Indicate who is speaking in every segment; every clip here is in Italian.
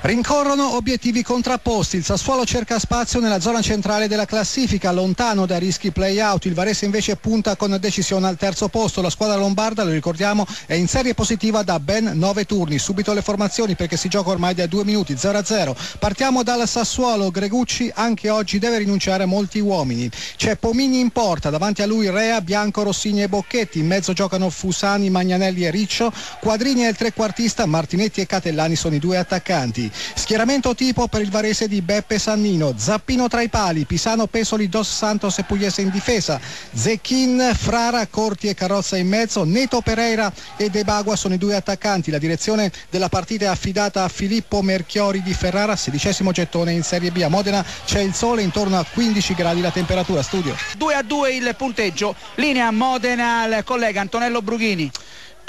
Speaker 1: Rincorrono obiettivi contrapposti, il Sassuolo cerca spazio nella zona centrale della classifica, lontano dai rischi play-out, il Varese invece punta con decisione al terzo posto, la squadra lombarda, lo ricordiamo, è in serie positiva da ben 9 turni, subito le formazioni perché si gioca ormai da 2 minuti, 0-0, partiamo dal Sassuolo, Gregucci anche oggi deve rinunciare a molti uomini, c'è Pomini in porta, davanti a lui Rea, Bianco, Rossini e Bocchetti, in mezzo giocano Fusani, Magnanelli e Riccio, Quadrini è il trequartista, Martinetti e Catellani sono i due attaccanti. Schieramento tipo per il Varese di Beppe Sannino, Zappino tra i pali, Pisano, Pesoli, Dos Santos e Pugliese in difesa, Zecchin, Frara, Corti e Carrozza in mezzo, Neto, Pereira e De Bagua sono i due attaccanti. La direzione della partita è affidata a Filippo Merchiori di Ferrara, 16° gettone in Serie B. A Modena c'è il sole, intorno a 15 gradi la temperatura. Studio
Speaker 2: 2-2 il punteggio, linea Modena al collega Antonello Brughini.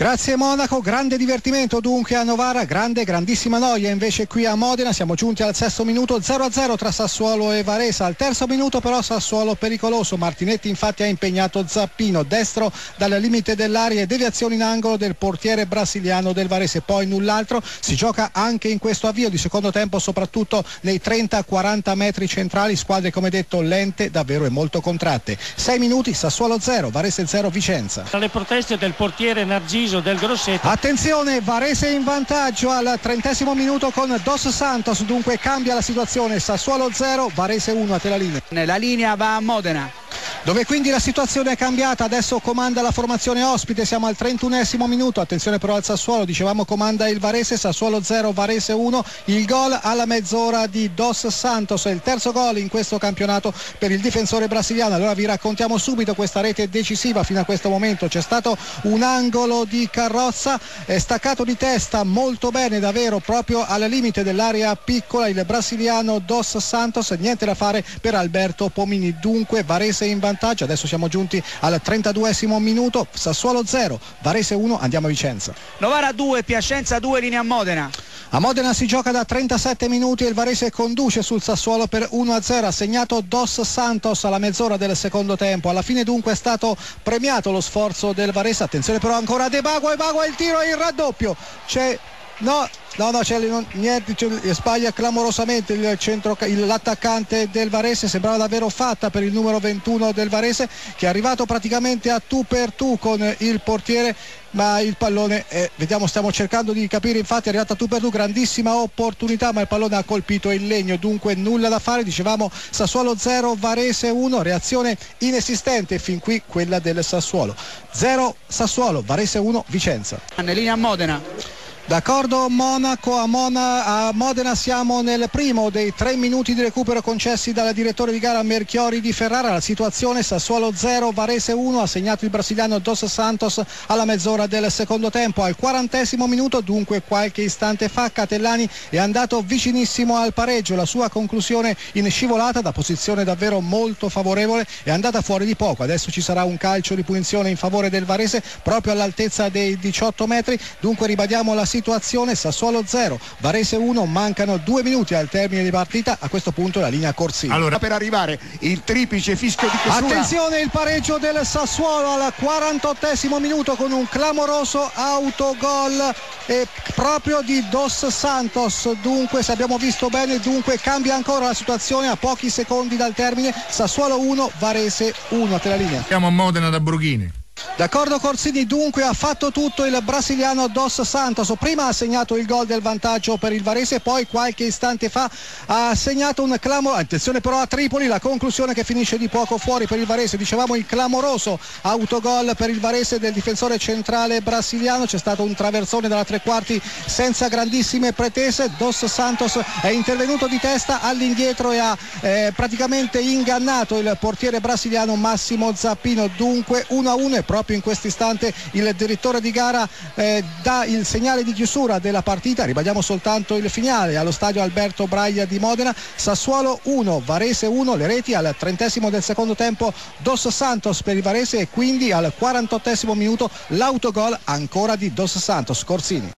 Speaker 1: Grazie Monaco, grande divertimento dunque a Novara, grandissima noia invece qui a Modena, siamo giunti al 6° minuto, 0-0 tra Sassuolo e Varese, al 3° minuto però Sassuolo pericoloso, Martinetti infatti ha impegnato Zappino, destro dal limite dell'area e deviazione in angolo del portiere brasiliano del Varese, poi null'altro, si gioca anche in questo avvio di secondo tempo soprattutto nei 30-40 metri centrali, squadre come detto lente davvero e molto contratte, 6 minuti, Sassuolo 0, Varese 0 Vicenza.
Speaker 3: Tra le proteste del portiere Narciso del Grosseto.
Speaker 1: Attenzione, Varese in vantaggio al 30° minuto con Dos Santos, dunque cambia la situazione, Sassuolo 0, Varese 1, a te la linea.
Speaker 2: La linea va a Modena,
Speaker 1: dove quindi la situazione è cambiata, adesso comanda la formazione ospite, siamo al 31° minuto, attenzione però al Sassuolo, dicevamo comanda il Varese, Sassuolo 0, Varese 1, il gol alla mezz'ora di Dos Santos, è il terzo gol in questo campionato per il difensore brasiliano. Allora vi raccontiamo subito questa rete decisiva fino a questo momento, c'è stato un angolo di Carrozza, è staccato di testa molto bene davvero proprio al limite dell'area piccola il brasiliano Dos Santos, niente da fare per Alberto Pomini, dunque Varese in vantaggio, adesso siamo giunti al 32° minuto, Sassuolo 0, Varese 1, andiamo a Vicenza.
Speaker 2: Novara 2, Piacenza 2, linea Modena.
Speaker 1: A Modena si gioca da 37 minuti e il Varese conduce sul Sassuolo per 1-0, ha segnato Dos Santos alla mezz'ora del secondo tempo, alla fine dunque è stato premiato lo sforzo del Varese, attenzione però ancora De Bagua, il tiro e il raddoppio, c'è niente, sbaglia clamorosamente l'attaccante del Varese, sembrava davvero fatta per il numero 21 del Varese che è arrivato praticamente a tu per tu con il portiere, ma il pallone vediamo, stiamo cercando di capire, infatti è arrivata tu per tu, grandissima opportunità ma il pallone ha colpito il legno, dunque nulla da fare, dicevamo Sassuolo 0, Varese 1, reazione inesistente fin qui quella del Sassuolo, 0 Sassuolo, Varese 1, Vicenza.
Speaker 2: Linea Modena.
Speaker 1: D'accordo Monaco, a Modena siamo nel primo dei 3 minuti di recupero concessi dal direttore di gara Merchiori di Ferrara, la situazione Sassuolo 0, Varese 1, ha segnato il brasiliano Dos Santos alla mezz'ora del secondo tempo, al 40° minuto, dunque qualche istante fa Catellani è andato vicinissimo al pareggio, la sua conclusione in scivolata da posizione davvero molto favorevole è andata fuori di poco, adesso ci sarà un calcio di punizione in favore del Varese proprio all'altezza dei 18 metri, dunque ribadiamo la situazione, Sassuolo 0, Varese 1, mancano 2 minuti al termine di partita, a questo punto la linea Corsini.
Speaker 4: Allora per arrivare il triplice fischio di chiusura.
Speaker 1: Attenzione, il pareggio del Sassuolo al 48° minuto con un clamoroso autogol proprio di Dos Santos, dunque se abbiamo visto bene, dunque cambia ancora la situazione a pochi secondi dal termine, Sassuolo 1, Varese 1, a te la linea.
Speaker 4: Siamo a Modena da Brughini.
Speaker 1: D'accordo Corsini, dunque ha fatto tutto il brasiliano Dos Santos, prima ha segnato il gol del vantaggio per il Varese, poi qualche istante fa ha segnato un clamoroso, attenzione però a Tripoli, la conclusione che finisce di poco fuori per il Varese, dicevamo il clamoroso autogol per il Varese del difensore centrale brasiliano, c'è stato un traversone dalla tre quarti senza grandissime pretese, Dos Santos è intervenuto di testa all'indietro e ha praticamente ingannato il portiere brasiliano Massimo Zappino, dunque 1-1 e proprio in questo istante il direttore di gara dà il segnale di chiusura della partita, ribadiamo soltanto il finale allo stadio Alberto Braia di Modena, Sassuolo 1, Varese 1, le reti al 30° del secondo tempo Dos Santos per il Varese e quindi al 48° minuto l'autogol ancora di Dos Santos. Corsini.